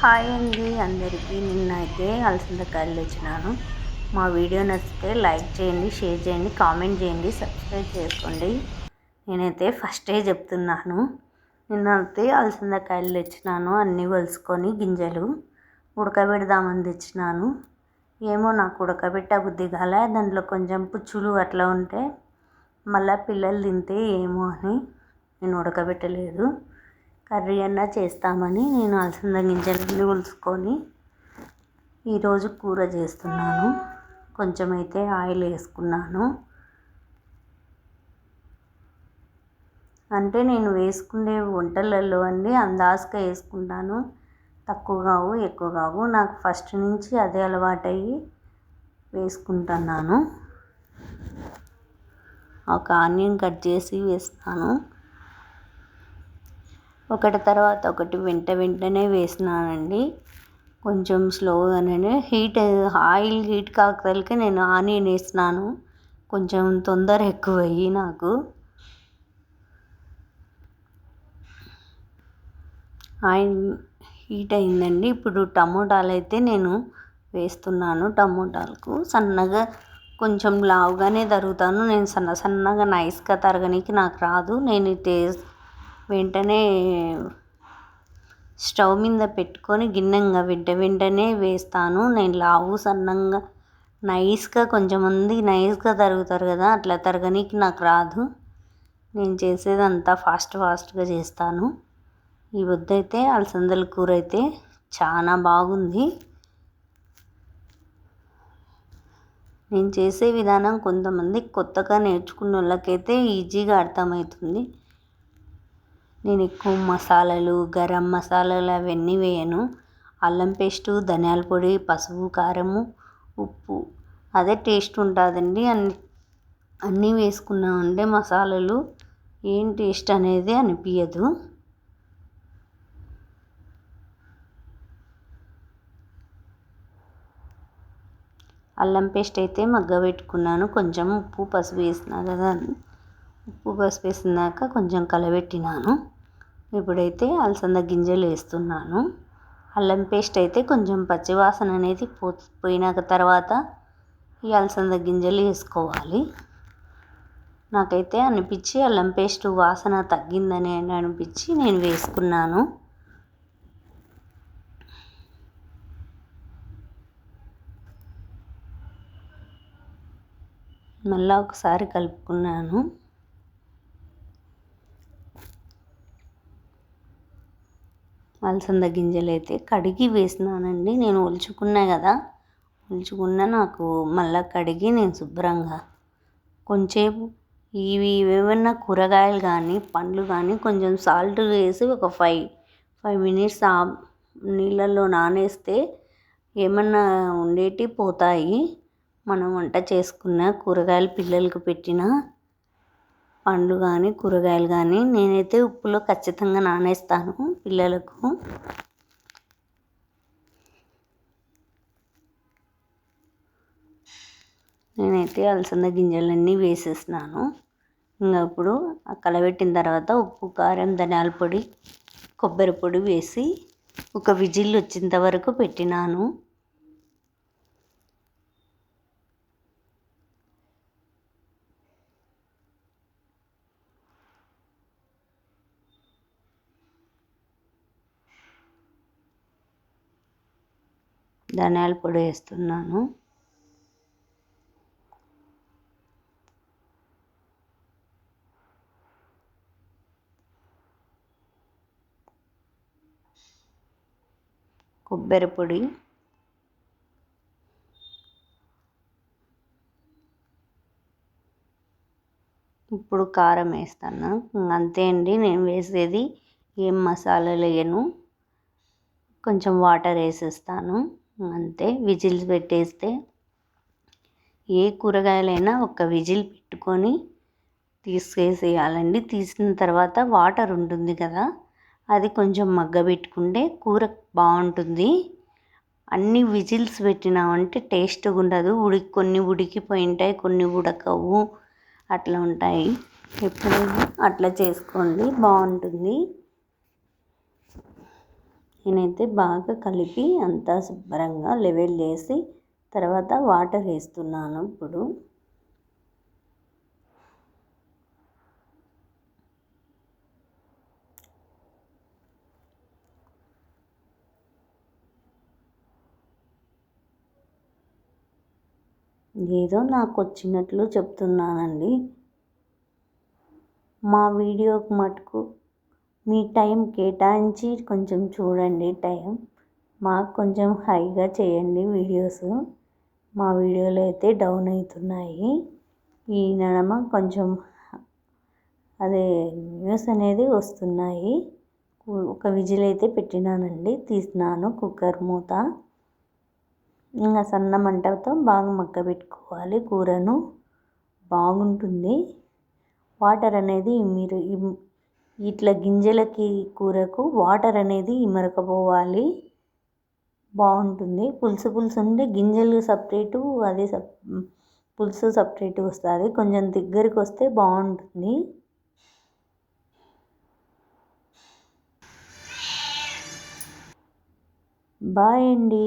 Hi అండి అందరికీ. నిన్నైతే అలసందకాయలు తెచ్చినాను. మా వీడియో నచ్చితే లైక్ చేయండి, షేర్ చేయండి, కామెంట్ చేయండి, సబ్స్క్రైబ్ చేసుకోండి. నేనైతే ఫస్టే చెప్తున్నాను, నిన్నైతే అలసందకాయలు తెచ్చినాను. అన్నీ వలుసుకొని గింజలు ఉడకబెడదామని తెచ్చినాను. ఏమో నాకు ఉడకబెట్ట బుద్ధి కాలే, దాంట్లో కొంచెం పుచ్చులు అట్లా ఉంటే మళ్ళీ పిల్లలు తింటే ఏమో అని నేను ఉడకబెట్టలేదు. కర్రీ అన్నా చేస్తామని నేను అలసంద గింజలన్నీ ఒలుచుకొని ఈరోజు కూర చేస్తున్నాను. కొంచెం అయితే ఆయిల్ వేసుకున్నాను. అంటే నేను వేసుకునే వంటలలో అన్నీ అందాజుగా వేసుకుంటాను. తక్కువ కావు, ఎక్కువ కావు. నాకు ఫస్ట్ నుంచి అదే అలవాటయ్యి వేసుకుంటున్నాను. ఒక ఆనియన్ కట్ చేసి వేస్తాను. ఒకటి తర్వాత ఒకటి వెంటనే వేసినానండి. కొంచెం స్లోగానే ఆయిల్ హీట్ కాకతలకే నేను ఆనియన్ వేసినాను. కొంచెం తొందర ఎక్కువయ్యి నాకు ఆయిల్ హీట్ అయిందండి. ఇప్పుడు టమోటాలు అయితే నేను వేస్తున్నాను. టమోటాలకు సన్నగా కొంచెం లావుగానే తరుగుతాను. నేను సన్నగా నైస్గా తరగనికి నాకు రాదు. నేను వెంటనే స్టవ్ మీద పెట్టుకొని గిన్నెగా వెంటనే వేస్తాను. నేను లావు సన్నంగా నైస్గా కొంచెం మంది నైస్గా తరుగుతారు కదా, అట్లా తరగనికి నాకు రాదు. నేను చేసేదంతా ఫాస్ట్గా చేస్తాను. ఈ వద్దైతే అలసందల కూర అయితే చాలా బాగుంది. నేను చేసే విధానం కొంతమంది కొత్తగా నేర్చుకున్న వాళ్ళకైతే ఈజీగా అర్థమవుతుంది. నేను ఎక్కువ మసాలాలు, గరం మసాలాలు అవన్నీ వేయను. అల్లం పేస్టు, ధనియాల పొడి, పసుపు, కారము, ఉప్పు అదే టేస్ట్ ఉంటుందండి. అన్నీ వేసుకున్నామంటే మసాలాలు ఏం టేస్ట్ అనేది అనిపించదు. అల్లం పేస్ట్ అయితే మగ్గబెట్టుకున్నాను. కొంచెం ఉప్పు పసుపు వేసినా కదా, ఉప్పు పసుపు వేసినాక కొంచెం కలబెట్టినాను. ఇప్పుడైతే అలసంద గింజలు వేస్తున్నాను. అల్లం పేస్ట్ అయితే కొంచెం పచ్చివాసన అనేది పోయినాక తర్వాత ఈ అలసంద గింజలు వేసుకోవాలి. నాకైతే అనిపించి అల్లం పేస్ట్ వాసన తగ్గిందని అనిపించి నేను వేసుకున్నాను. మళ్ళీ ఒకసారి కలుపుకున్నాను. అలసంద గింజలు అయితే కడిగి వేసినానండి. నేను ఒలుచుకున్నా కదా, నాకు మళ్ళీ కడిగి నేను శుభ్రంగా కొంచెంసేపు ఇవి ఏమన్నా కూరగాయలు కానీ పండ్లు కానీ కొంచెం సాల్ట్ వేసి ఒక 5 మినిట్స్ నీళ్ళల్లో నానేస్తే ఏమన్నా ఉండేటి పోతాయి. మనం వంట చేసుకున్న కూరగాయలు పిల్లలకు పెట్టిన పండ్లు కానీ కూరగాయలు కానీ నేనైతే ఉప్పులో ఖచ్చితంగా నానేస్తాను పిల్లలకు. నేనైతే అలసంద గింజలన్నీ వేసేసినాను. ఇంకా ఇప్పుడు కలబెట్టిన తర్వాత ఉప్పు, కారం, ధనియాల పొడి, కొబ్బరి పొడి వేసి ఒక విజిల్ వచ్చేంత వరకు పెట్టినాను. ధనియాల పొడి వేస్తున్నాను. కొబ్బరి పొడి, ఇప్పుడు కారం వేస్తాను. అంతే అండి, నేను వేసేది ఏం మసాలాలు వేయను. కొంచెం వాటర్ వేసేస్తాను అంతే. విజిల్ పెట్టేస్తే ఏ కూరగాయలైనా ఒక విజిల్ పెట్టుకొని తీసేయాలండి. తీసిన తర్వాత వాటర్ ఉంటుంది కదా, అది కొంచెం మగ్గబెట్టుకుంటే కూర బాగుంటుంది. అన్ని విజిల్స్ పెట్టినామంటే టేస్ట్గా ఉండదు. కొన్ని ఉడికిపోయి ఉంటాయి, కొన్ని ఉడకవు, అట్లా ఉంటాయి. ఎప్పుడైనా అట్లా చేసుకోండి, బాగుంటుంది. నేనైతే బాగా కలిపి అంతా శుభ్రంగా లెవెల్ చేసి తర్వాత వాటర్ వేస్తున్నాను. ఇప్పుడు ఏదో నాకు వచ్చినట్లు చెప్తున్నానండి. మా వీడియోకి మటుకు మీ టైం కేటాయించి కొంచెం చూడండి. టైం మాకు కొంచెం హైగా చేయండి వీడియోస్. మా వీడియోలు అయితే డౌన్ అవుతున్నాయి. ఈ నడమ కొంచెం అదే న్యూస్ అనేది వస్తున్నాయి. ఒక విజిల్ అయితే పెట్టినానండి, తీసినాను కుక్కర్ మూత. ఇంకా సన్న మంటతో బాగా మగ్గబెట్టుకోవాలి కూరను, బాగుంటుంది. వాటర్ అనేది మీరు ఇట్లా గింజలకి కూరకు వాటర్ అనేది ఇమరకపోవాలి, బాగుంటుంది. పులుసు పులుసు ఉంటే గింజలు సపరేటు, అదే పులుసు సపరేట్ వస్తుంది. కొంచెం దగ్గరికి వస్తే బాగుంటుంది. బాయ్ అండి.